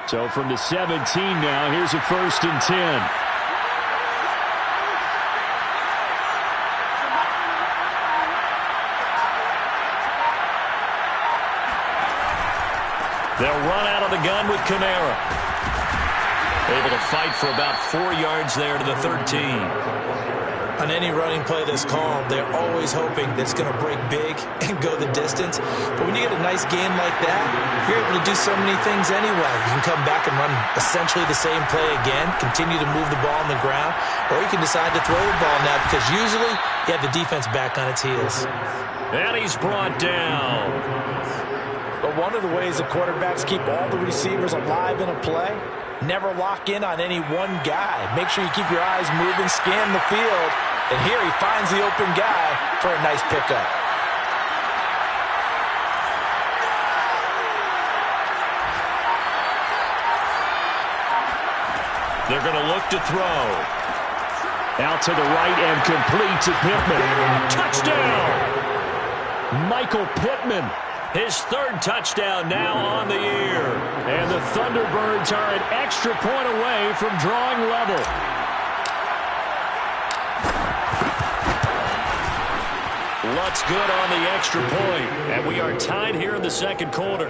So from the 17 now, here's a 1st and 10. They'll run out of the gun with Kamara. Able to fight for about 4 yards there to the 13. On any running play that's called, they're always hoping that it's going to break big and go the distance. But when you get a nice game like that, you're able to do so many things anyway. You can come back and run essentially the same play again, continue to move the ball on the ground, or you can decide to throw the ball now because usually you have the defense back on its heels. And he's brought down. But one of the ways the quarterbacks keep all the receivers alive in a play, never lock in on any one guy. Make sure you keep your eyes moving, scan the field. And here he finds the open guy for a nice pickup. They're going to look to throw. Out to the right and complete to Pittman. Touchdown! Michael Pittman. His 3rd touchdown now on the year. And the Thunderbirds are an extra point away from drawing level. Luck's good on the extra point. And we are tied here in the 2nd quarter.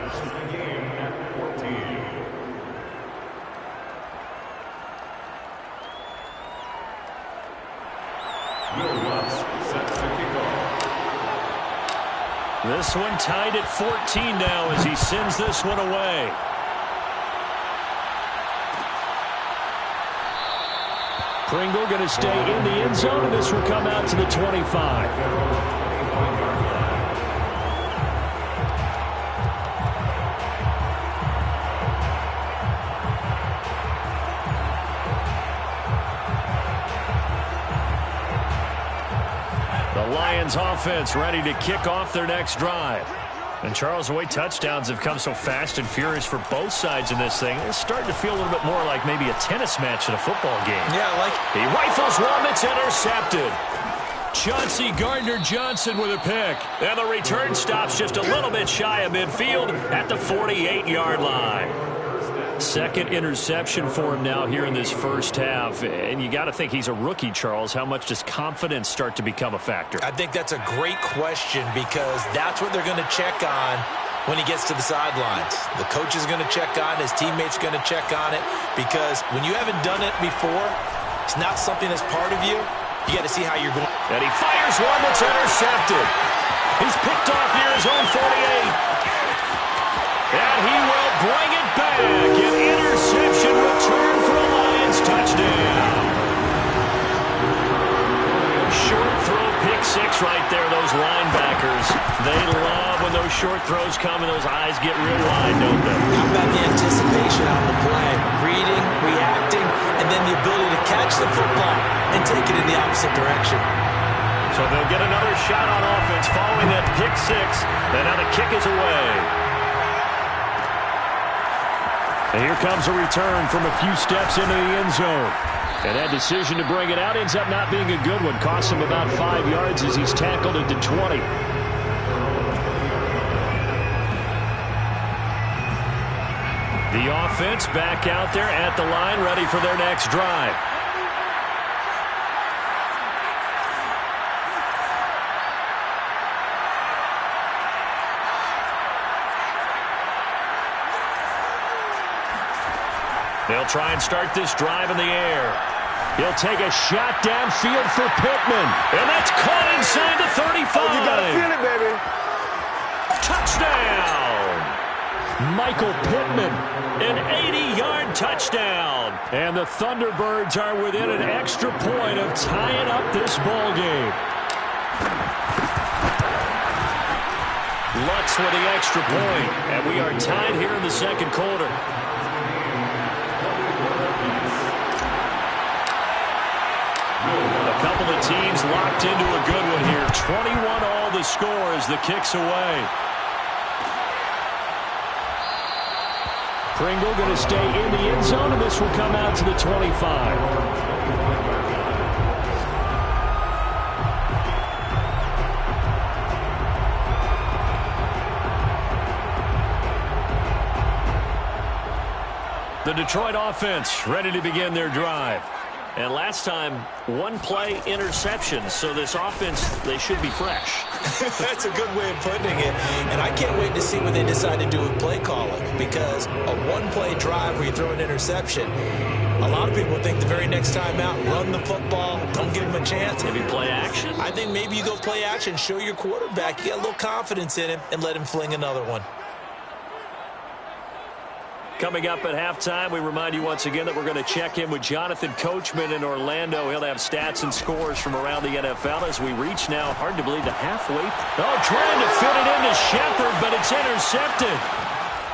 This one tied at 14 now as he sends this one away. Pringle going to stay in the end zone, and this will come out to the 25. The Lions offense ready to kick off their next drive. And Charles, the way touchdowns have come so fast and furious for both sides in this thing, it's starting to feel a little bit more like maybe a tennis match in a football game. Yeah, like he rifles one that's intercepted. Chauncey Gardner-Johnson with a pick. And the return stops just a little bit shy of midfield at the 48-yard line. 2nd interception for him now here in this first half. And you got to think he's a rookie, Charles. How much does confidence start to become a factor? I think that's a great question because that's what they're going to check on when he gets to the sidelines. The coach is going to check on it. His teammates are going to check on it because when you haven't done it before, it's not something that's part of you. You got to see how you're going. And he fires one that's intercepted. He's picked off near his own 48. And he will bring it back. An interception return for a Lions touchdown. Short throw, pick 6 right there. Those linebackers, they love when those short throws come and those eyes get real wide, don't they? How about the anticipation on the play? Reading, reacting, and then the ability to catch the football and take it in the opposite direction. So they'll get another shot on offense following that pick 6. And now the kick is away. And here comes a return from a few steps into the end zone. And that decision to bring it out ends up not being a good one. Costs him about 5 yards as he's tackled into 20. The offense back out there at the line, ready for their next drive. They'll try and start this drive in the air. He'll take a shot downfield for Pittman. And that's caught inside the 35. Oh, you got to feel it, baby. Touchdown. Michael Pittman, an 80-yard touchdown. And the Thunderbirds are within an extra point of tying up this ball game. Lutz with the extra point. And we are tied here in the 2nd quarter. A couple of teams locked into a good one here. 21-all the score as the kick's away. Pringle going to stay in the end zone, and this will come out to the 25. The Detroit offense ready to begin their drive. And last time, one play interception. So this offense, they should be fresh. That's a good way of putting it. And I can't wait to see what they decide to do with play calling. Because a one-play drive where you throw an interception, a lot of people think the very next time out, run the football, don't give him a chance. Maybe play action? I think maybe you go play action, show your quarterback, you got a little confidence in him, and let him fling another one. Coming up at halftime, we remind you once again that we're going to check in with Jonathan Coachman in Orlando. He'll have stats and scores from around the NFL as we reach now, hard to believe, the halfway. Oh, trying to fit it into Shepard, but it's intercepted.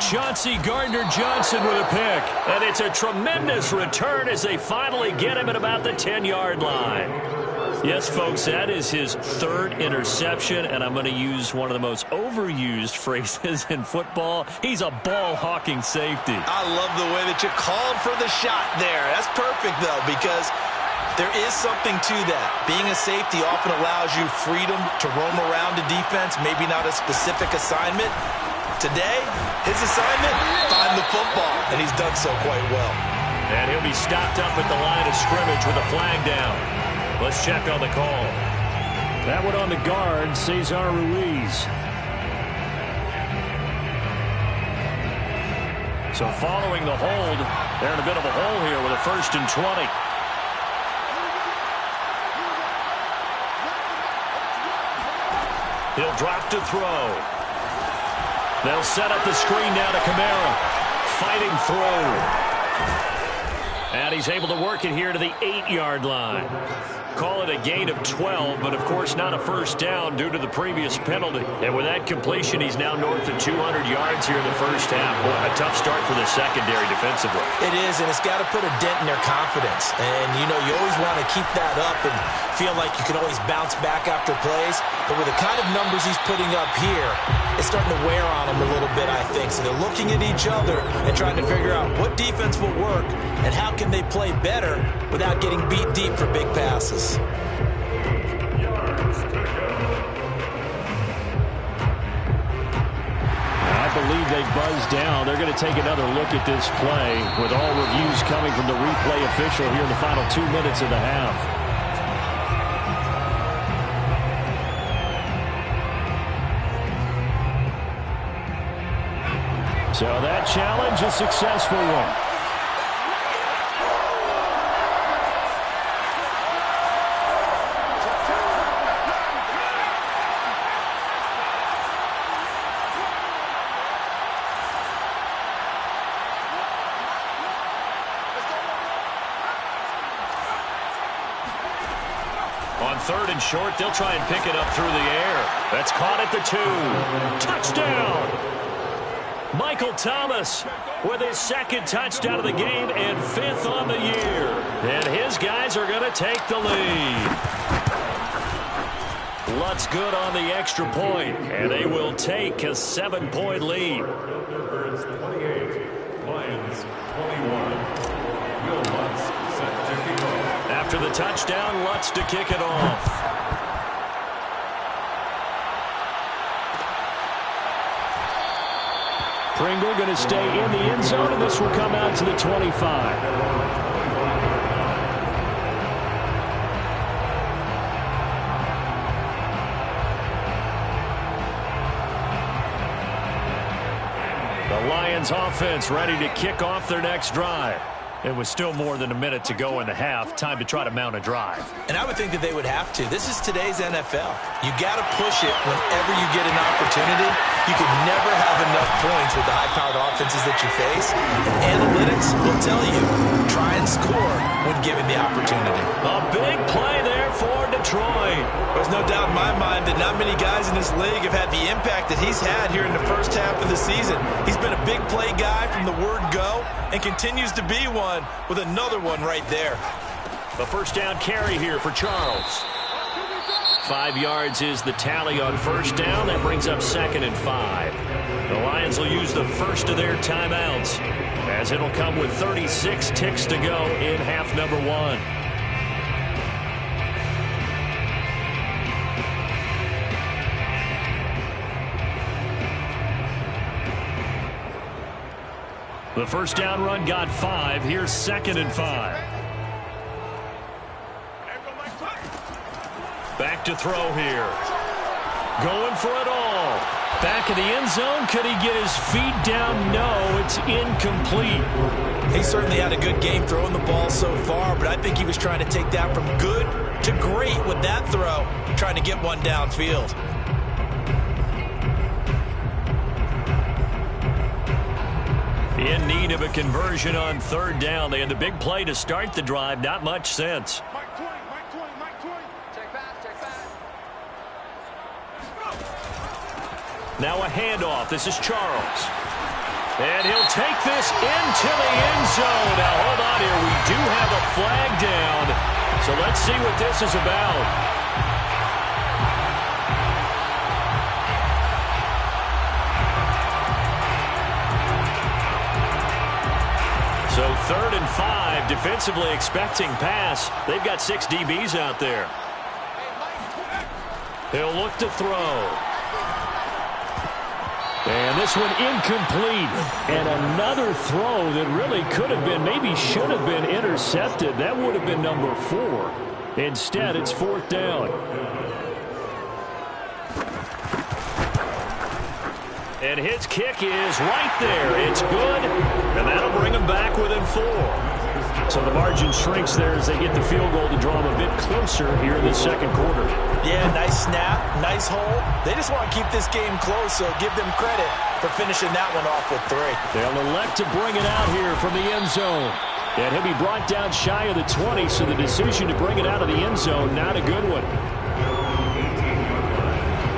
Chauncey Gardner-Johnson with a pick. And it's a tremendous return as they finally get him at about the 10-yard line. Yes, folks, that is his third interception, and I'm going to use one of the most overused phrases in football. He's a ball-hawking safety. I love the way that you called for the shot there. That's perfect, though, because there is something to that. Being a safety often allows you freedom to roam around the defense, maybe not a specific assignment. Today, his assignment, find the football, and he's done so quite well. And he'll be stopped up at the line of scrimmage with a flag down. Let's check on the call. That one on the guard, Cesar Ruiz. So following the hold, they're in a bit of a hole here with a 1st and 20. He'll drop to throw. They'll set up the screen now to Kamara. Fighting through. And he's able to work it here to the 8-yard line. Call it a gain of 12, but of course not a first down due to the previous penalty. And with that completion, he's now north of 200 yards here in the first half. Boy, a tough start for the secondary defensively. It is, and it's got to put a dent in their confidence. And, you know, you always want to keep that up and feel like you can always bounce back after plays. But with the kind of numbers he's putting up here, it's starting to wear on them a little bit, I think. So they're looking at each other and trying to figure out what defense will work and how can they play better without getting beat deep for big passes. I believe they buzzed down. They're going to take another look at this play with all reviews coming from the replay official here in the final 2 minutes of the half. So that challenge, a successful one. On 3rd and short, they'll try and pick it up through the air. That's caught at the 2. Touchdown! Michael Thomas with his 2nd touchdown of the game and 5th on the year. And his guys are going to take the lead. Lutz good on the extra point, and they will take a 7-point lead. Thunderbirds 28, Lions 21. Will Lutz set to kick off. After the touchdown, Lutz to kick it off. Pringle going to stay in the end zone, and this will come out to the 25. The Lions offense ready to kick off their next drive. It was still more than a minute to go in the half. Time to try to mount a drive. And I would think that they would have to. This is today's NFL. You got to push it whenever you get an opportunity. You can never have enough points with the high-powered offenses that you face. And analytics will tell you, try and score when given the opportunity. A big play there for Detroit. There's no doubt in my mind that not many guys in this league have had the impact that he's had here in the first half of the season. He's been a big play guy from the word go and continues to be one with another one right there. The first down carry here for Charles. 5 yards is the tally on first down. That brings up 2nd and 5. The Lions will use the first of their timeouts, as it'll come with 36 ticks to go in half number 1. The first down run got 5. Here's 2nd and 5. Back to throw here. Going for it all. Back in the end zone. Could he get his feet down? No, it's incomplete. He certainly had a good game throwing the ball so far, but I think he was trying to take that from good to great with that throw, trying to get one downfield. In need of a conversion on 3rd down. They had the big play to start the drive. Not much sense. Now a handoff. This is Charles. And he'll take this into the end zone. Now, hold on here. We do have a flag down. So let's see what this is about. So 3rd and 5, defensively expecting pass. They've got 6 DBs out there. He'll look to throw. And this one incomplete. And another throw that really could have been, maybe should have been intercepted. That would have been number 4. Instead, it's 4th down. And his kick is right there. It's good. And that'll bring him back within 4. So the margin shrinks there as they get the field goal to draw them a bit closer here in the 2nd quarter. Yeah, nice snap, nice hole. They just want to keep this game close, so give them credit for finishing that one off with 3. They'll elect to bring it out here from the end zone. And he'll be brought down shy of the 20, so the decision to bring it out of the end zone, not a good one.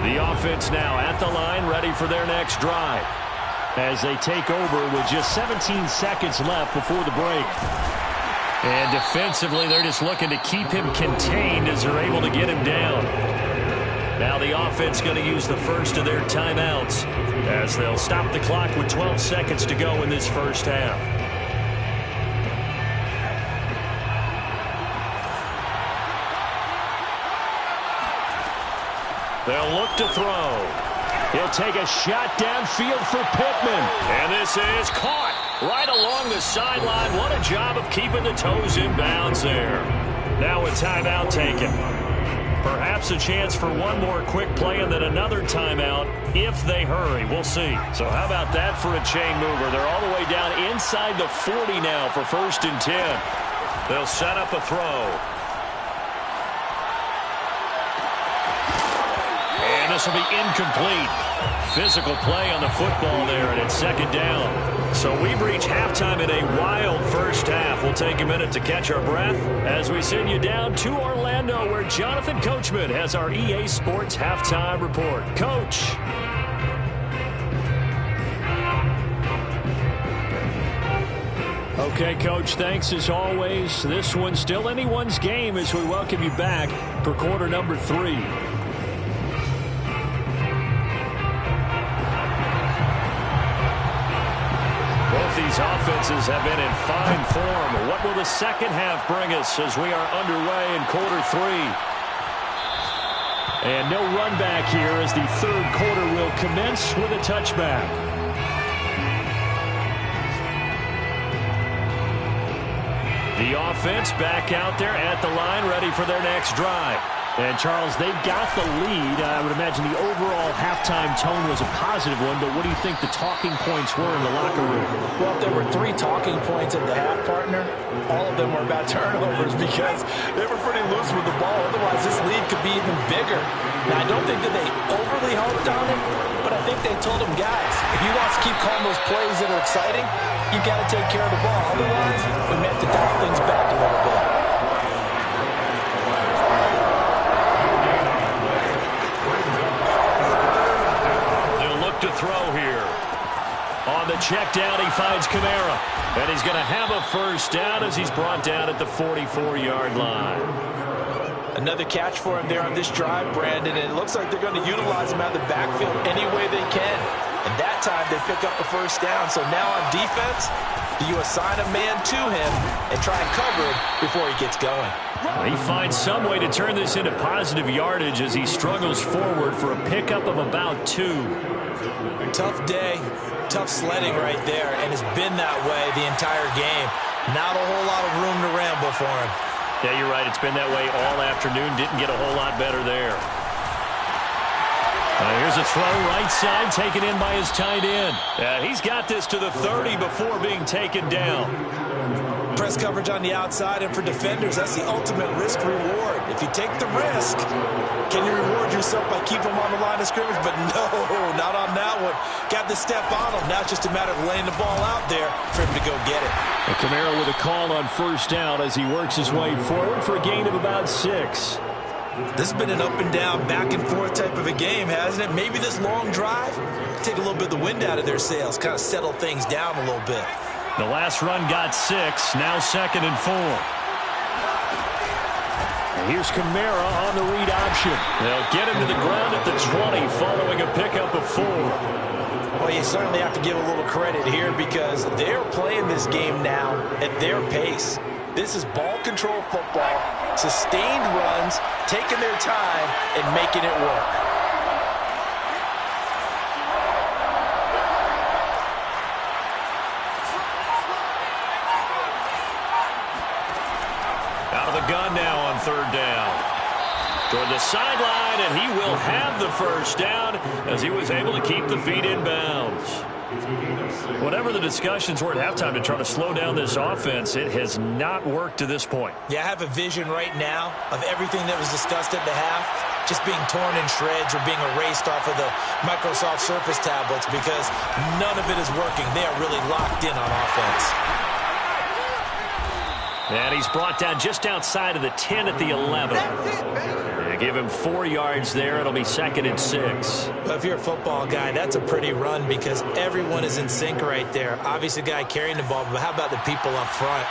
The offense now at the line, ready for their next drive. As they take over with just 17 seconds left before the break. And defensively, they're just looking to keep him contained as they're able to get him down. Now the offense going to use the first of their timeouts as they'll stop the clock with 12 seconds to go in this first half. They'll look to throw. He'll take a shot downfield for Pittman. And this is caught right along the sideline. What a job of keeping the toes in bounds there. Now a timeout taken. Perhaps a chance for one more quick play and then another timeout if they hurry. We'll see. So how about that for a chain mover? They're all the way down inside the 40 now for 1st and 10. They'll set up a throw. And this will be incomplete. Physical play on the football there, and it's 2nd down. So we've reached halftime in a wild first half. We'll take a minute to catch our breath as we send you down to Orlando, where Jonathan Coachman has our EA Sports halftime report. Coach. Okay, Coach, thanks as always. This one's still anyone's game as we welcome you back for quarter number 3. Both these offenses have been in fine form. What will the second half bring us as we are underway in quarter 3? And no run back here as the 3rd quarter will commence with a touchback. The offense back out there at the line, ready for their next drive. And, Charles, they've got the lead. I would imagine the overall halftime tone was a positive one, but what do you think the talking points were in the locker room? Well, if there were 3 talking points at the half, partner, all of them were about turnovers because they were pretty loose with the ball. Otherwise, this lead could be even bigger. Now, I don't think that they overly harped on it, but I think they told them, guys, if you want to keep calling those plays that are exciting, you got to take care of the ball. Otherwise, we may have to dial things back a little bit. To throw here. On the check down, he finds Kamara. And he's going to have a first down as he's brought down at the 44-yard line. Another catch for him there on this drive, Brandon. And it looks like they're going to utilize him out of the backfield any way they can. And that time they pick up the first down. So now on defense, do you assign a man to him and try and cover him before he gets going? He finds some way to turn this into positive yardage as he struggles forward for a pickup of about 2. Tough day, tough sledding right there, and it's been that way the entire game. Not a whole lot of room to ramble for him. Yeah, you're right. It's been that way all afternoon. Didn't get a whole lot better there. Here's a throw right side taken in by his tight end. He's got this to the 30 before being taken down. Press coverage on the outside, and for defenders, that's the ultimate risk-reward. If you take the risk, can you reward yourself by keeping them on the line of scrimmage? But no, not on that one. Got the step on him. Now it's just a matter of laying the ball out there for him to go get it. And Kamara with a call on first down as he works his way forward for a gain of about 6. This has been an up-and-down, back-and-forth type of a game, hasn't it? Maybe this long drive, take a little bit of the wind out of their sails, kind of settle things down a little bit. The last run got 6, now 2nd and 4. And here's Kamara on the read option. They'll get him to the ground at the 20 following a pickup of 4. Well, you certainly have to give a little credit here because they're playing this game now at their pace. This is ball control football, sustained runs, taking their time and making it work. Out of the gun now on 3rd down. Toward the sideline, and he will have the first down as he was able to keep the feet in bounds. Whatever the discussions were at halftime to try to slow down this offense, it has not worked to this point. Yeah, I have a vision right now of everything that was discussed at the half just being torn in shreds or being erased off of the Microsoft Surface tablets because none of it is working. They are really locked in on offense. And he's brought down just outside of the 10 at the 11. They give him 4 yards there. It'll be 2nd and 6. Well, if you're a football guy, that's a pretty run because everyone is in sync right there. Obviously, the guy carrying the ball, but how about the people up front?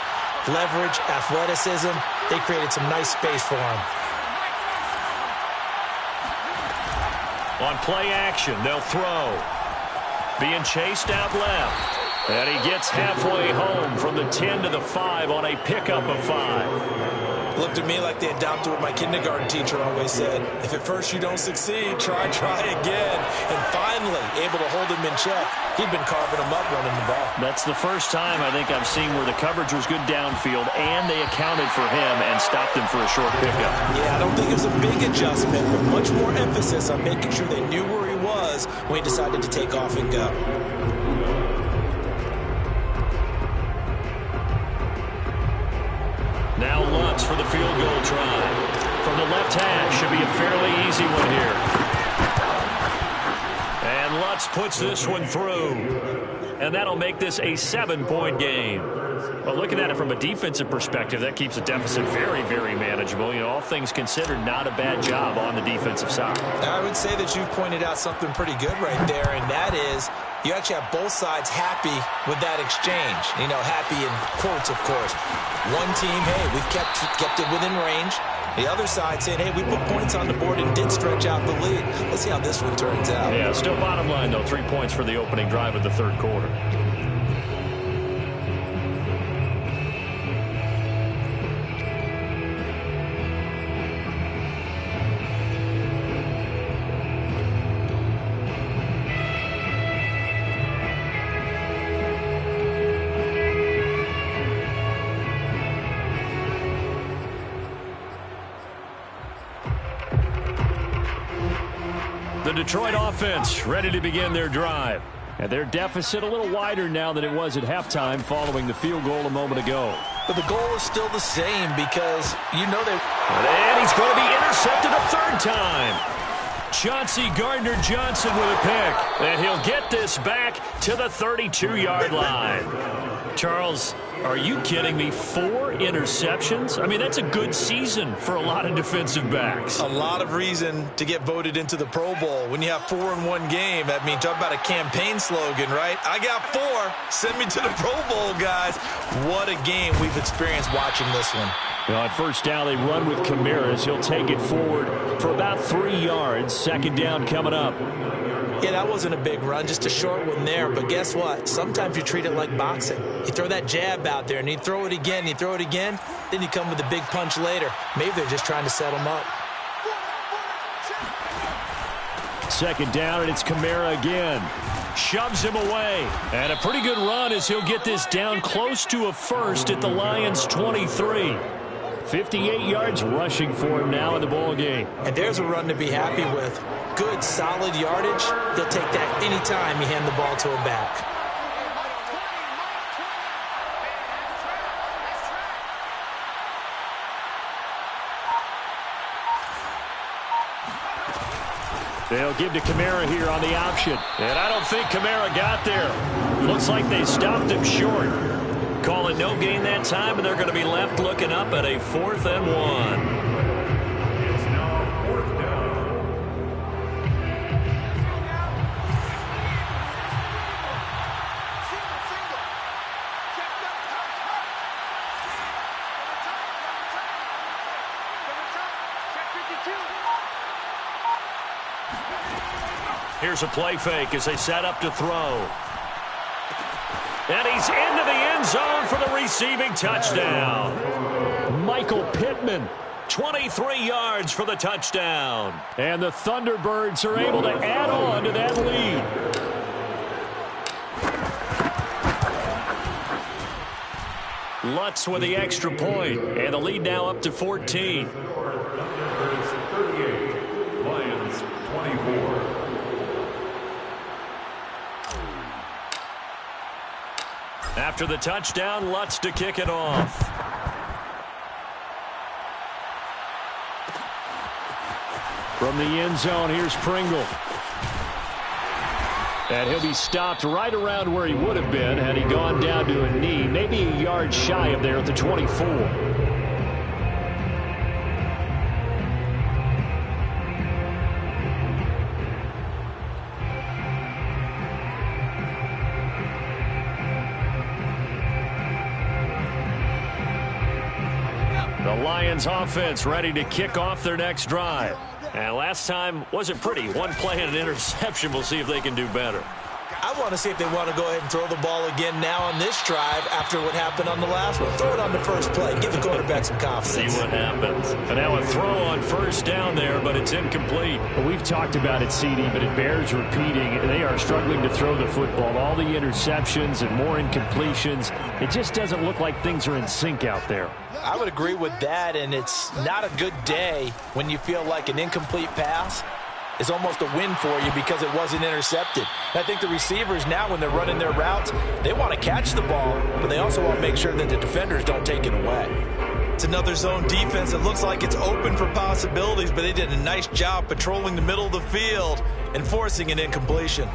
Leverage, athleticism, they created some nice space for him. On play action, they'll throw. Being chased out left. And he gets halfway home from the 10 to the 5 on a pickup of 5. Looked at me like they adopted what my kindergarten teacher always said. If at first you don't succeed, try again. And finally, able to hold him in check. He'd been carving him up running the ball. That's the first time I think I've seen where the coverage was good downfield and they accounted for him and stopped him for a short pickup. Yeah, I don't think it was a big adjustment, but much more emphasis on making sure they knew where he was when he decided to take off and go. Now Lutz for the field goal try. From the left hash, should be a fairly easy one here. And Lutz puts this one through. And that'll make this a 7-point game. Well, looking at it from a defensive perspective, that keeps the deficit very, very manageable. You know, all things considered, not a bad job on the defensive side. I would say that you've pointed out something pretty good right there, and that is you actually have both sides happy with that exchange. You know, happy in quotes, of course. One team, hey, we've kept it within range. The other side saying, hey, we put points on the board and did stretch out the lead. Let's see how this one turns out. Yeah, still bottom line, though, 3 points for the opening drive of the 3rd quarter. The Detroit offense ready to begin their drive. And their deficit a little wider now than it was at halftime following the field goal a moment ago. But the goal is still the same because you know they... And he's going to be intercepted a 3rd time. Chauncey Gardner-Johnson with a pick. And he'll get this back to the 32-yard line. Charles, are you kidding me? 4 interceptions? I mean, that's a good season for a lot of defensive backs. A lot of reason to get voted into the Pro Bowl. When you have 4 in one game, I mean, talk about a campaign slogan, right? I got 4. Send me to the Pro Bowl, guys. What a game we've experienced watching this one. On first down, they run with Kamara. He'll take it forward for about 3 yards. Second down coming up. Yeah, that wasn't a big run, just a short one there. But guess what? Sometimes you treat it like boxing. You throw that jab out there, and you throw it again, and you throw it again. Then you come with a big punch later. Maybe they're just trying to set him up. Second down, and it's Kamara again. Shoves him away. And a pretty good run as he'll get this down close to a first at the Lions' 23. 58 yards rushing for him now in the ball game. And there's a run to be happy with. Good, solid yardage. He'll take that anytime you hand the ball to him back. They'll give to Kamara here on the option. And I don't think Kamara got there. Looks like they stopped him short. Call it no gain that time, and they're going to be left looking up at a 4th and 1. It's now 4th down. Here's a play fake as they set up to throw. And he's into the end zone for the receiving touchdown. Michael Pittman, 23 yards for the touchdown. And the Thunderbirds are able to add on to that lead. Lutz with the extra point, and the lead now up to 14. Thunderbirds 38, Lions 24. After the touchdown, Lutz to kick it off. From the end zone, here's Pringle. And he'll be stopped right around where he would have been had he gone down to a knee, maybe a yard shy of there at the 24. The Lions offense ready to kick off their next drive. And last time wasn't pretty. One play and an interception. We'll see if they can do better. I want to see if they want to go ahead and throw the ball again now on this drive after what happened on the last one. Throw it on the first play. Give the quarterback some confidence. See what happens. And now a throw on first down there, but it's incomplete. Well, we've talked about it, CD, but it bears repeating. They are struggling to throw the football. All the interceptions and more incompletions. It just doesn't look like things are in sync out there. I would agree with that, and it's not a good day when you feel like an incomplete pass is almost a win for you because it wasn't intercepted. And I think the receivers now, when they're running their routes, they want to catch the ball, but they also want to make sure that the defenders don't take it away. It's another zone defense. It looks like it's open for possibilities, but they did a nice job patrolling the middle of the field and forcing an incompletion.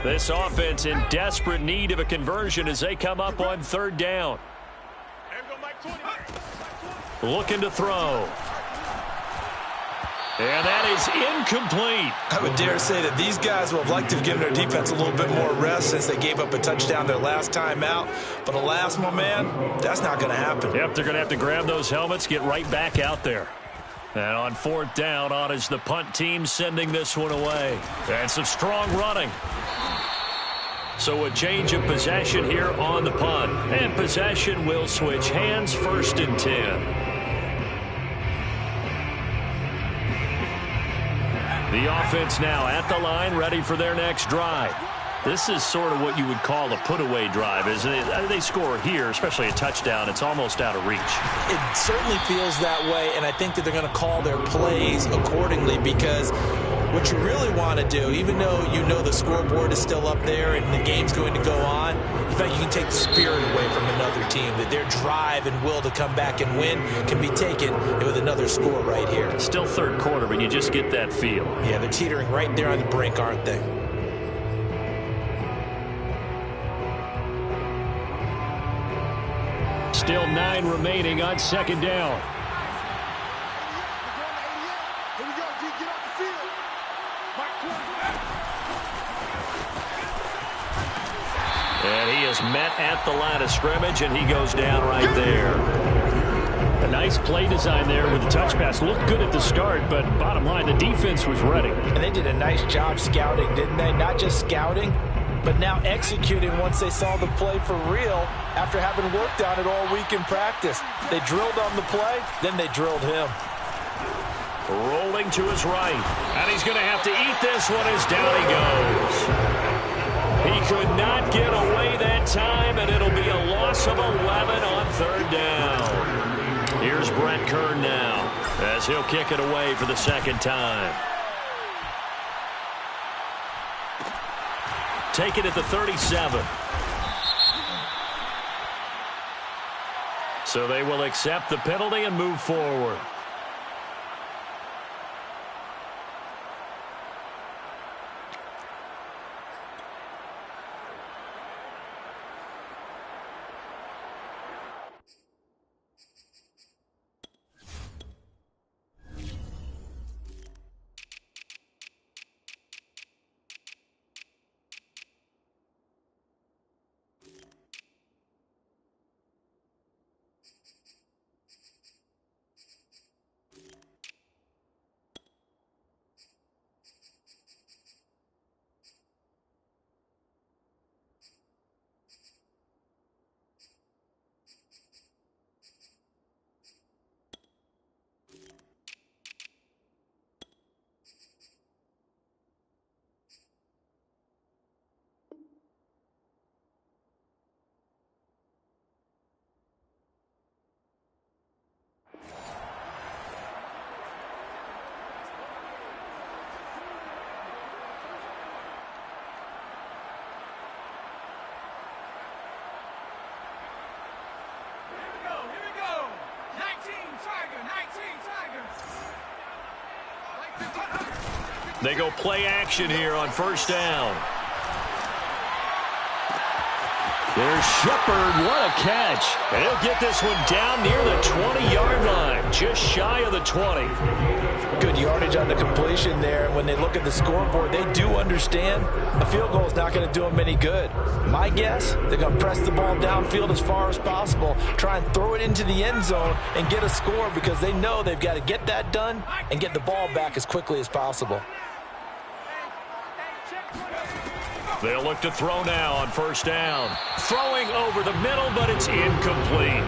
This offense in desperate need of a conversion as they come up on third down. Looking to throw. And that is incomplete. I would dare say that these guys will have liked to have given their defense a little bit more rest since they gave up a touchdown their last time out. But alas, my man, that's not going to happen. Yep, they're going to have to grab those helmets, get right back out there. And on fourth down, on is the punt team sending this one away. And some strong running. So a change of possession here on the punt. And possession will switch hands, 1st and 10. The offense now at the line, ready for their next drive. This is sort of what you would call a put-away drive, isn't it? They score here, especially a touchdown. It's almost out of reach. It certainly feels that way, and I think that they're going to call their plays accordingly because what you really want to do, even though you know the scoreboard is still up there and the game's going to go on, in fact, you can take the spirit away from another team, that their drive and will to come back and win can be taken with another score right here. Still third quarter, but you just get that feel. Yeah, they're teetering right there on the brink, aren't they? Still 9 remaining on second down. And he is met at the line of scrimmage, and he goes down right there. A nice play design there with the touch pass. Looked good at the start, but bottom line, the defense was ready. And they did a nice job scouting, didn't they? Not just scouting, but now executing once they saw the play for real after having worked on it all week in practice. They drilled on the play, then they drilled him. Rolling to his right. And he's going to have to eat this one as down he goes. He could not get away that time, and it'll be a loss of 11 on third down. Here's Brett Kern now as he'll kick it away for the second time. Take it at the 37. So they will accept the penalty and move forward. They go play action here on first down. There's Shepard. What a catch. And he'll get this one down near the 20-yard line, just shy of the 20. Good yardage on the completion there. And when they look at the scoreboard, they do understand a field goal is not going to do them any good. My guess, they're going to press the ball downfield as far as possible, try and throw it into the end zone and get a score because they know they've got to get that done and get the ball back as quickly as possible. They'll look to throw now on first down. Throwing over the middle, but it's incomplete.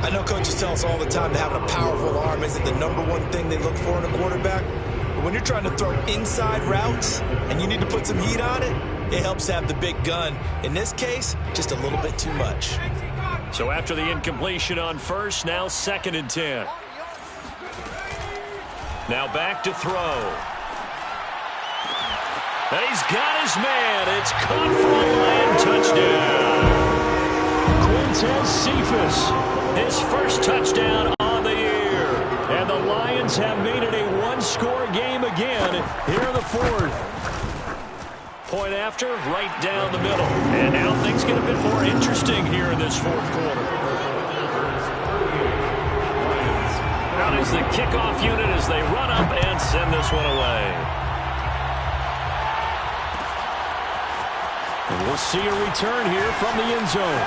I know coaches tell us all the time that having a powerful arm isn't the #1 thing they look for in a quarterback. But when you're trying to throw inside routes and you need to put some heat on it, it helps have the big gun. In this case, just a little bit too much. So after the incompletion on first, now 2nd and 10. Now back to throw. And he's got his man. It's caught for a Lion touchdown. Quintez Cephus, his first touchdown on the year. And the Lions have made it a one-score game again here in the fourth. Point after, right down the middle. And now things get a bit more interesting here in this fourth quarter. Out is the kickoff unit as they run up and send this one away. And we'll see a return here from the end zone.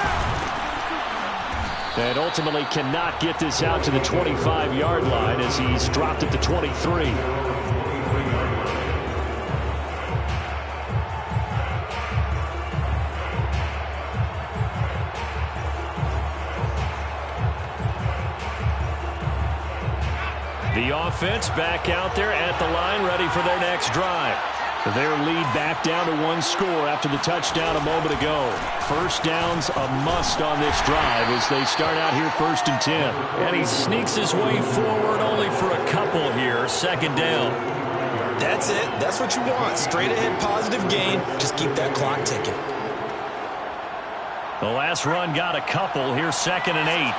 And ultimately cannot get this out to the 25-yard line as he's dropped at the 23. The offense back out there at the line, ready for their next drive. Their lead back down to one score after the touchdown a moment ago. First down's a must on this drive as they start out here 1st and 10. And he sneaks his way forward only for a couple here. 2nd down. That's it. That's what you want. Straight ahead positive gain. Just keep that clock ticking. The last run got a couple. Here's 2nd and 8.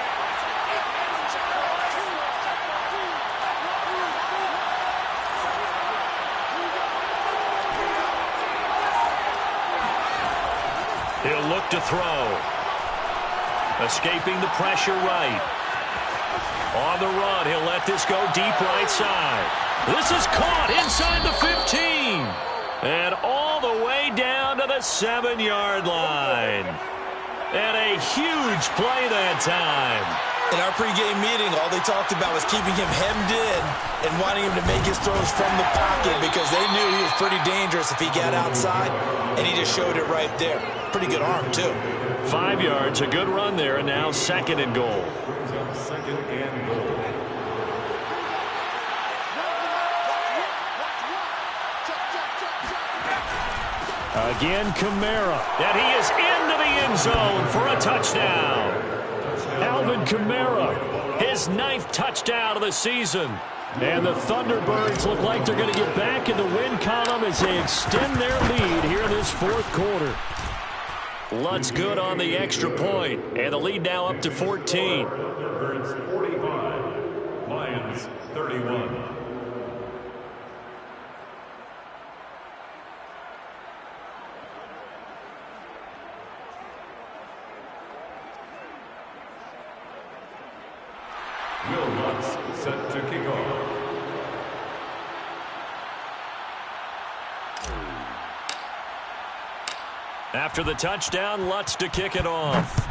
He'll look to throw. Escaping the pressure right. On the run, he'll let this go deep right side. This is caught inside the 15. And all the way down to the 7-yard line. And a huge play that time. In our pregame meeting, all they talked about was keeping him hemmed in and wanting him to make his throws from the pocket because they knew he was pretty dangerous if he got outside, and he just showed it right there. Pretty good arm, too. 5 yards, a good run there, and now 2nd and goal. Brings up 2nd and goal. Again, Kamara. And he is into the end zone for a touchdown. Alvin Kamara, his 9th touchdown of the season. And the Thunderbirds look like they're going to get back in the win column as they extend their lead here in this 4th quarter. Lutz good on the extra point, and the lead now up to 14. Thunderbirds 45, Lions 31. Will Lutz set to kick off. After the touchdown, Lutz to kick it off.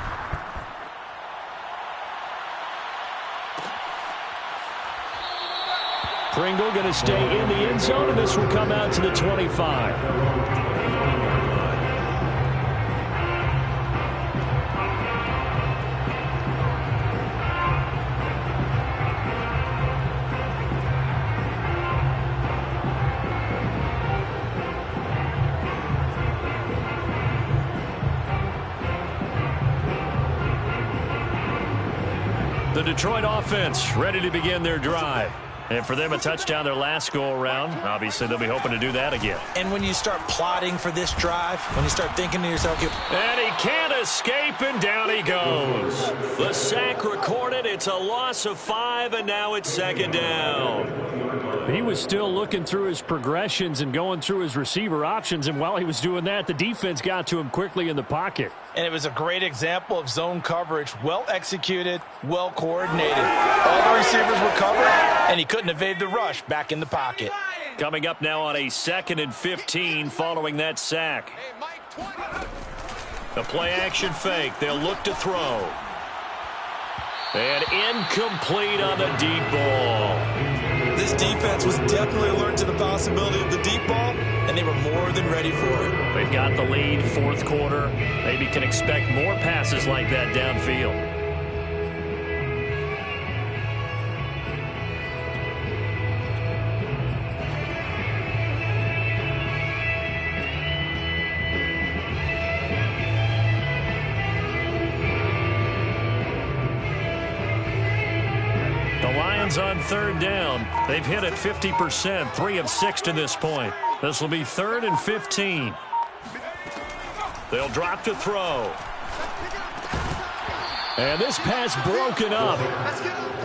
Pringle going to stay in the end zone, and this will come out to the 25. The Detroit offense ready to begin their drive. And for them, a touchdown their last go-around. Obviously, they'll be hoping to do that again. And when you start plotting for this drive, when you start thinking to yourself, and he can't escape, and down he goes. The sack recorded. It's a loss of 5, and now it's 2nd down. He was still looking through his progressions and going through his receiver options, and while he was doing that, the defense got to him quickly in the pocket. And it was a great example of zone coverage, well executed, well coordinated. All the receivers were covered, and he couldn't evade the rush back in the pocket. Coming up now on a 2nd and 15 following that sack. The play action fake. They'll look to throw. And incomplete on the deep ball. This defense was definitely alert to the possibility of the deep ball, and they were more than ready for it. They've got the lead, 4th quarter. Maybe can expect more passes like that downfield. On 3rd down. They've hit it 50%, 3 of 6 to this point. This will be 3rd and 15. They'll drop to throw. And this pass broken up.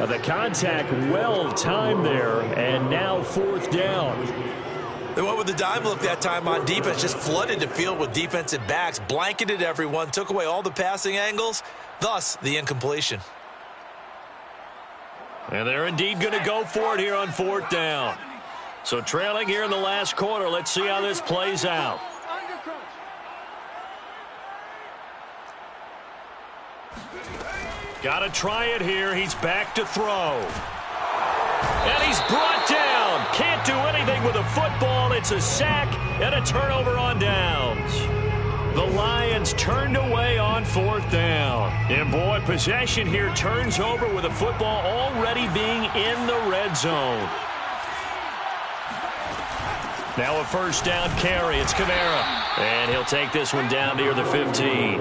The contact well timed there, and now 4th down. They went with the dime look that time on defense, just flooded the field with defensive backs, blanketed everyone, took away all the passing angles, thus the incompletion. And they're indeed going to go for it here on 4th down. So trailing here in the last quarter. Let's see how this plays out. Got to try it here. He's back to throw. And he's brought down. Can't do anything with the football. It's a sack and a turnover on downs. The Lions turned away on 4th down. And boy, possession here turns over with the football already being in the red zone. Now a 1st down carry. It's Kamara. And he'll take this one down near the 15.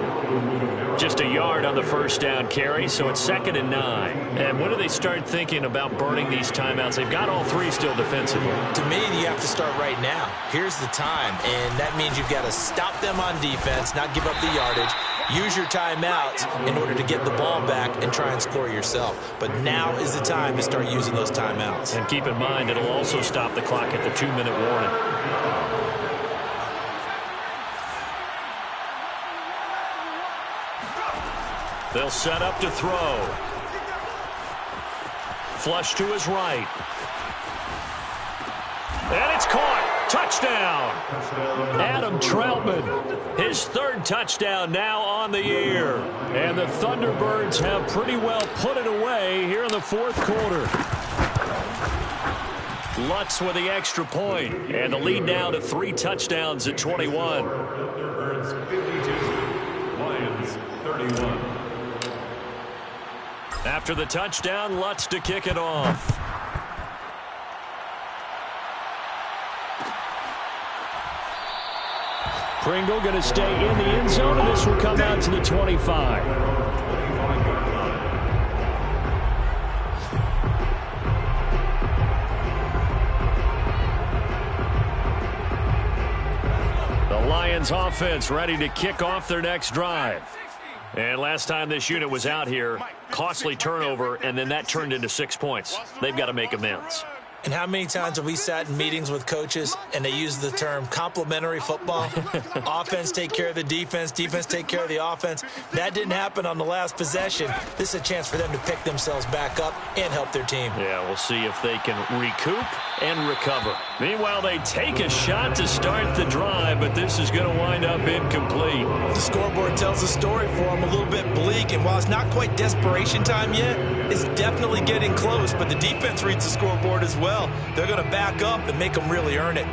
Just a yard on the 1st down carry, so it's 2nd and 9. And when do they start thinking about burning these timeouts? They've got all 3 still defensively. To me, you have to start right now. Here's the time, and that means you've got to stop them on defense, not give up the yardage, use your timeouts in order to get the ball back and try and score yourself. But now is the time to start using those timeouts. And keep in mind, it'll also stop the clock at the 2-minute warning. They'll set up to throw. Flush to his right. And it's caught. Touchdown! Adam Troutman, his third touchdown now on the year. And the Thunderbirds have pretty well put it away here in the fourth quarter. Lutz with the extra point, and the lead now to 3 touchdowns at 21. Thunderbirds 52, Lions 31. After the touchdown, Lutz to kick it off. Pringle going to stay in the end zone, and this will come out to the 25. The Lions offense ready to kick off their next drive. And last time this unit was out here, costly turnover, and then that turned into 6 points. They've got to make amends. And how many times have we sat in meetings with coaches and they use the term complementary football? Offense take care of the defense, defense take care of the offense. That didn't happen on the last possession. This is a chance for them to pick themselves back up and help their team. Yeah, we'll see if they can recoup and recover. Meanwhile, they take a shot to start the drive, but this is going to wind up incomplete. The scoreboard tells a story for them, a little bit bleak, and while it's not quite desperation time yet, it's definitely getting close, but the defense reads the scoreboard as well. They're going to back up and make them really earn it.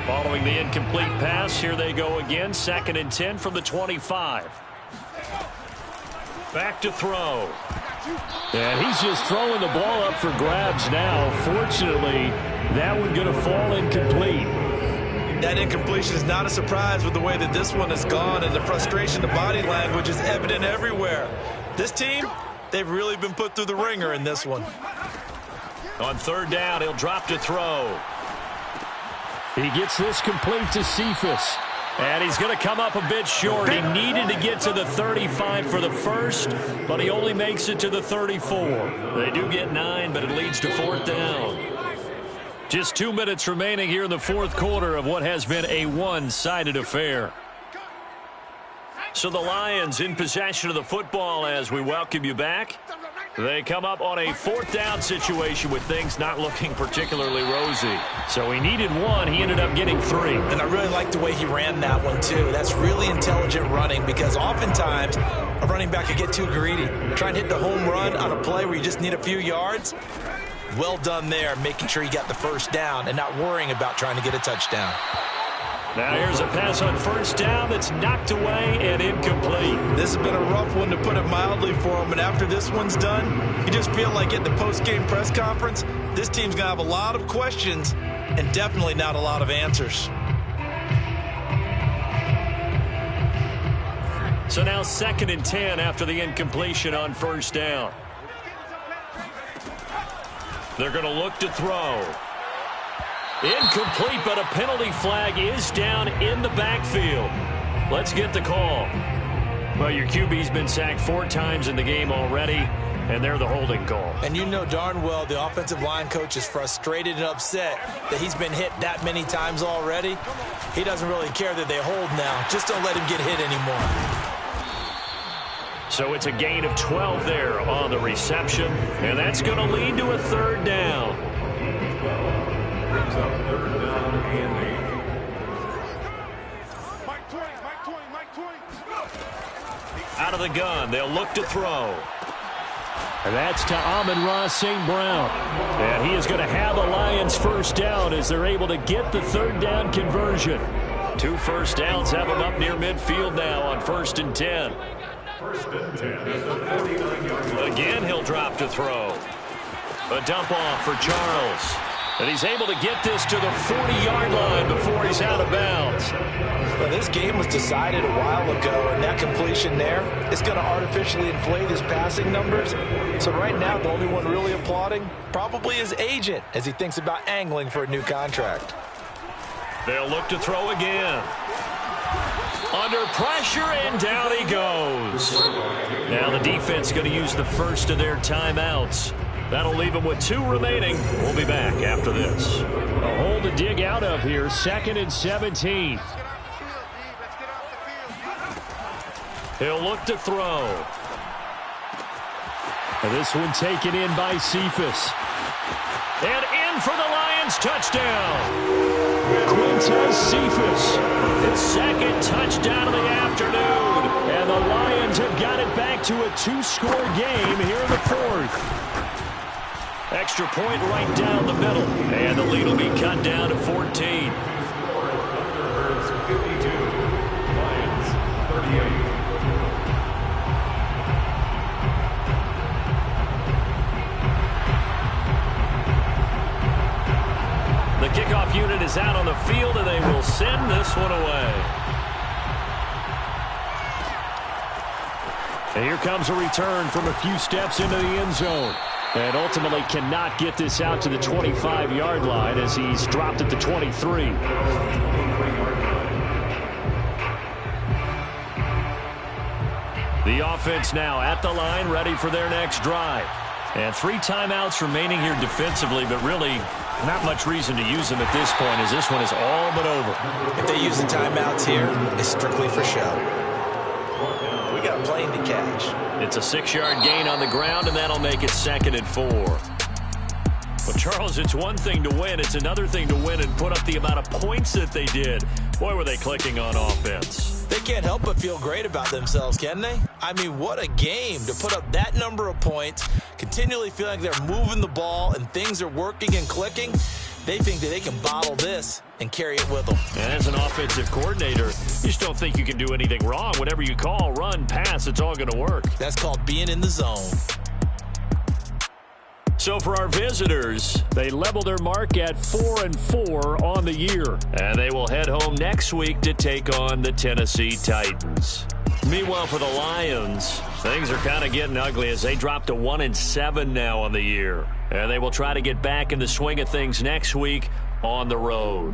Following the incomplete pass, here they go again. 2nd and 10 from the 25. Back to throw. And he's just throwing the ball up for grabs now. Fortunately, that one going to fall incomplete. That incompletion is not a surprise with the way that this one has gone, and the frustration, the body language is evident everywhere. This team, they've really been put through the ringer in this one. On 3rd down, he'll drop to throw. He gets this complete to Cephas. And he's going to come up a bit short. He needed to get to the 35 for the first, but he only makes it to the 34. They do get 9, but it leads to 4th down. Just 2 minutes remaining here in the fourth quarter of what has been a one-sided affair. So the Lions in possession of the football as we welcome you back. They come up on a 4th down situation with things not looking particularly rosy. So he needed 1. He ended up getting 3. And I really like the way he ran that one, too. That's really intelligent running because oftentimes a running back could get too greedy. Try and hit the home run on a play where you just need a few yards. Well done there, making sure he got the first down and not worrying about trying to get a touchdown. Now here's a pass on 1st down that's knocked away and incomplete. This has been a rough one, to put it mildly, for him. And after this one's done, you just feel like at the post-game press conference, this team's going to have a lot of questions and definitely not a lot of answers. So now 2nd and 10 after the incompletion on 1st down. They're going to look to throw. Incomplete, but a penalty flag is down in the backfield. Let's get the call. Well, your QB's been sacked 4 times in the game already, and they're the holding call. And you know darn well the offensive line coach is frustrated and upset that he's been hit that many times already. He doesn't really care that they hold now. Just don't let him get hit anymore. So it's a gain of 12 there on the reception, and that's going to lead to a 3rd down. Brings up 3rd down and 8. Out of the gun, they'll look to throw. And that's to Amon-Ra St. Brown. And he is going to have the Lions' 1st down as they're able to get the 3rd down conversion. 2 first downs have him up near midfield now on 1st and 10. 1st and 10 at the 49-yard line. Again, he'll drop to throw. A dump off for Charles. And he's able to get this to the 40-yard line before he's out of bounds. Well, this game was decided a while ago, and that completion there is going to artificially inflate his passing numbers. So right now, the only one really applauding probably his agent as he thinks about angling for a new contract. They'll look to throw again. Under pressure, and down he goes. Now the defense going to use the first of their timeouts. That'll leave them with 2 remaining. We'll be back after this. A hole to dig out of here. 2nd and 17. He'll look to throw. And this one taken in by Cephas. And in for the Lions touchdown. Quintez Cephus. His second touchdown of the afternoon. And the Lions have got it back to a 2-score game here in the fourth. Extra point right down the middle. And the lead will be cut down to 14. Thunderbirds 52, Lions 38. The kickoff unit is out on the field, and they will send this one away. And here comes a return from a few steps into the end zone. And ultimately cannot get this out to the 25-yard line as he's dropped at the 23. The offense now at the line, ready for their next drive. And 3 timeouts remaining here defensively, but really not much reason to use them at this point as this one is all but over. If they use the timeouts here, it's strictly for show. We got a plane to catch. It's a 6-yard gain on the ground, and that'll make it 2nd and 4. Well, Charles, it's one thing to win. It's another thing to win and put up the amount of points that they did. Boy, were they clicking on offense. They can't help but feel great about themselves, can they? I mean, what a game to put up that number of points, continually feeling like they're moving the ball and things are working and clicking. They think that they can bottle this and carry it with them. And as an offensive coordinator, you just don't think you can do anything wrong. Whatever you call, run, pass, it's all going to work. That's called being in the zone. So for our visitors, they level their mark at 4-4 on the year. And they will head home next week to take on the Tennessee Titans. Meanwhile, for the Lions, things are kind of getting ugly as they drop to 1-7 now on the year. And they will try to get back in the swing of things next week on the road.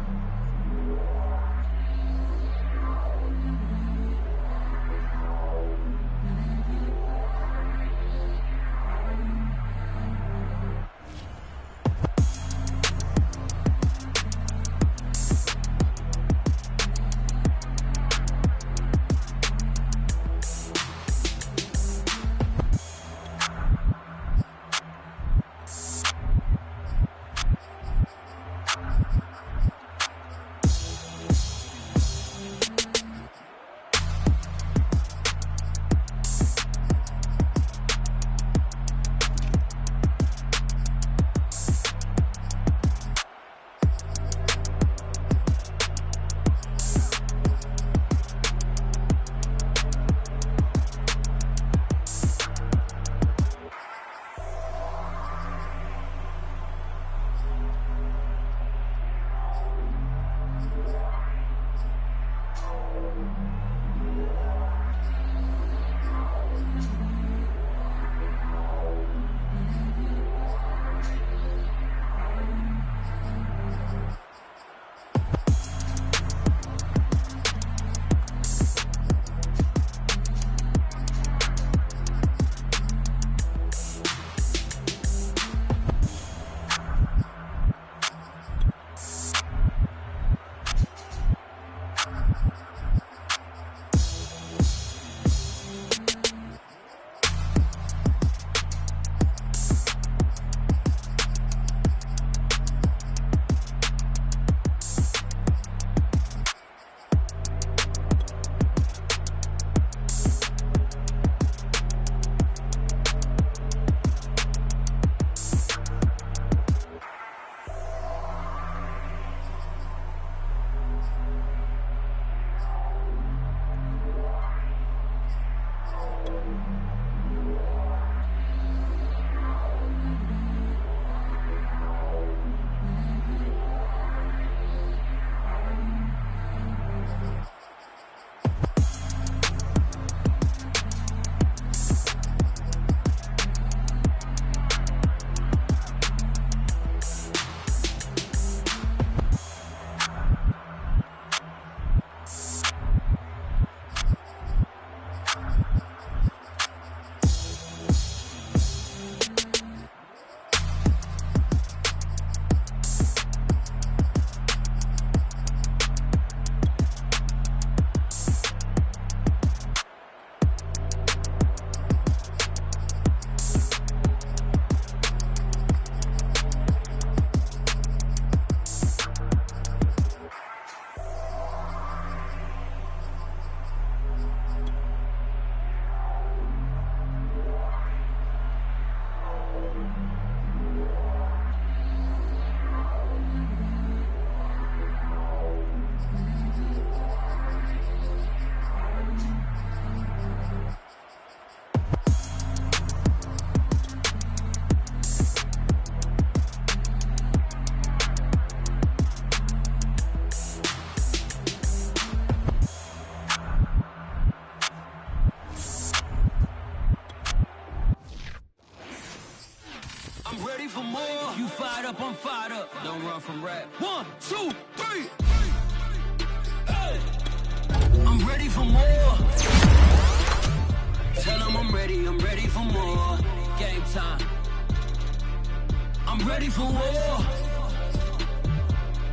for more. You fired up, I'm fired up. Don't run from rap. 1, 2, 3. Hey. I'm ready for more. Tell them I'm ready for more. Game time. I'm ready for war.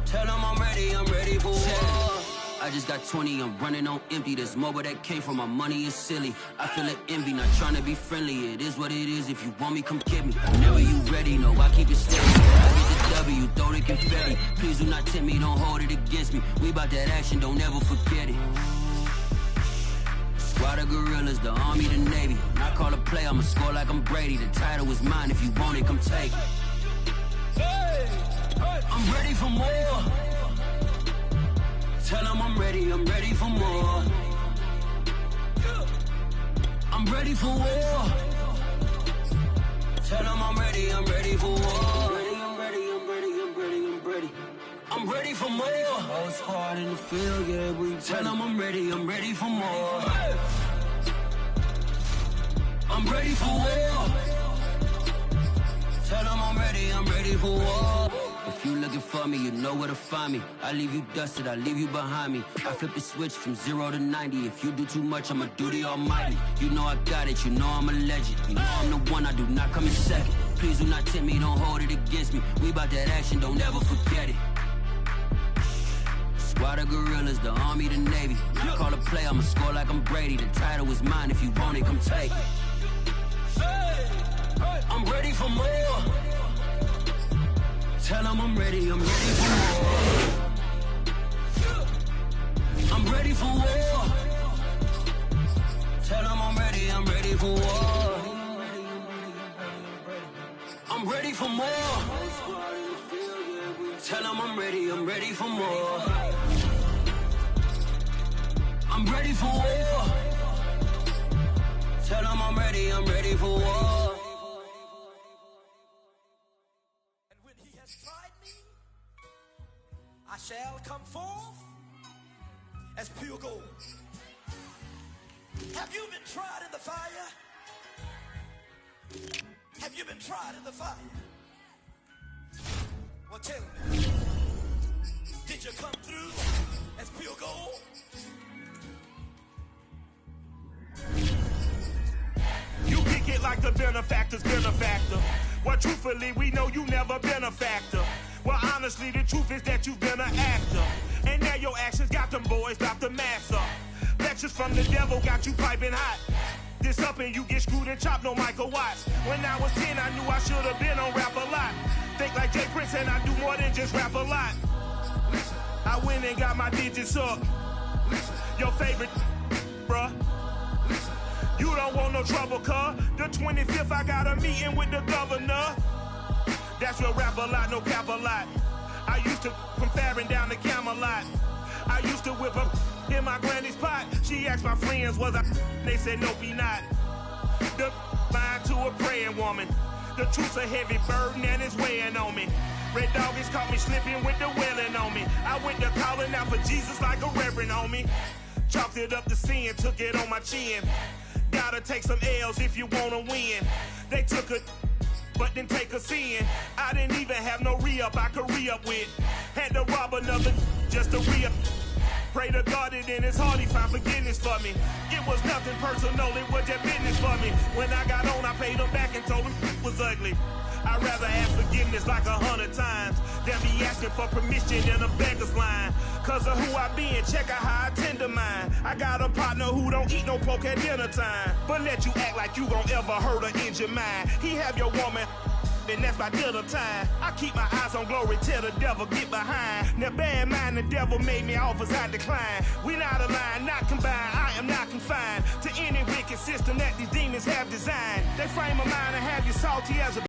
Tell them I'm ready for war. I just got 20, I'm running on empty. This mobile that came from my money is silly. I feel it envy, not trying to be friendly. It is what it is, if you want me, come get me. Whenever you ready, no, I keep it steady. I get the W, throw the confetti. Please do not tempt me, don't hold it against me. We bout that action, don't ever forget it. Squad of gorillas, the army, the navy. When I call a play, I'ma score like I'm Brady. The title is mine, if you want it, come take it. Hey, I'm ready for more. Tell them I'm ready for more. I'm ready for war. Tell them I'm ready for war. I'm ready for more. Whole squad in the field, yeah, we tell them I'm ready for more. I'm ready for war. Tell them I'm ready for war. If you looking for me, you know where to find me. I leave you dusted, I leave you behind me. I flip the switch from 0 to 90. If you do too much, I'ma do the almighty. You know I got it, you know I'm a legend. You know I'm the one, I do not come in second. Please do not tempt me, don't hold it against me. We bout that action, don't ever forget it. Squad of gorillas, the army, the navy. When I call a play, I'ma score like I'm Brady. The title is mine, if you want it, come take it. I'm ready for more. Tell them I'm ready for more. I'm ready for war. Tell them I'm ready for war. I'm ready for more. Tell them I'm ready for more. I'm ready for war. Tell them I'm ready for war. And when he has tried me, I shall come forth as pure gold. Have you been tried in the fire? Have you been tried in the fire? Well, tell me, did you come through as pure gold? You kick it like the benefactor's benefactor. Well, truthfully, we know you never been a factor. Well, honestly, the truth is that you've been an actor. And now your actions got them boys about to mass up. Lectures from the devil got you piping hot. This up and you get screwed and chopped, no Michael Watts. When I was 10, I knew I should have been on Rap a Lot. Think like Jay Prince and I do more than just rap a lot. I went and got my digits up. Your favorite, bruh. You don't want no trouble, cuz. The 25th, I got a meeting with the governor. That's real rap a lot, no cap a lot. I used to from Farron down to Camelot. I used to whip up in my granny's pot. She asked my friends, was I? They said, nope, he not. The line to a praying woman. The truth's a heavy burden and it's weighing on me. Red Doggies caught me slipping with the wailing on me. I went to calling out for Jesus like a reverend on me. Chalked it up to sin, took it on my chin. Gotta take some L's if you wanna win. They took a but didn't take a sin. I didn't even have no re-up I could re-up with. Had to rob another just to re-up. Pray to God that in his heart he found forgiveness for me. It was nothing personal, it was just business for me. When I got on, I paid him back and told him it was ugly. I'd rather ask forgiveness like 100 times than be asking for permission in a beggar's line. Cause of who I be and check out how I tend to mine. I got a partner who don't eat no pork at dinner time, but let you act like you gon' ever hurt or injure mine. He have your woman, and that's by dinner time. I keep my eyes on glory till the devil get behind. Now bear in mind the devil made me offers I decline. We not aligned, not combined, I am not confined to any wicked system that these demons have designed. They frame a mind and have you salty as a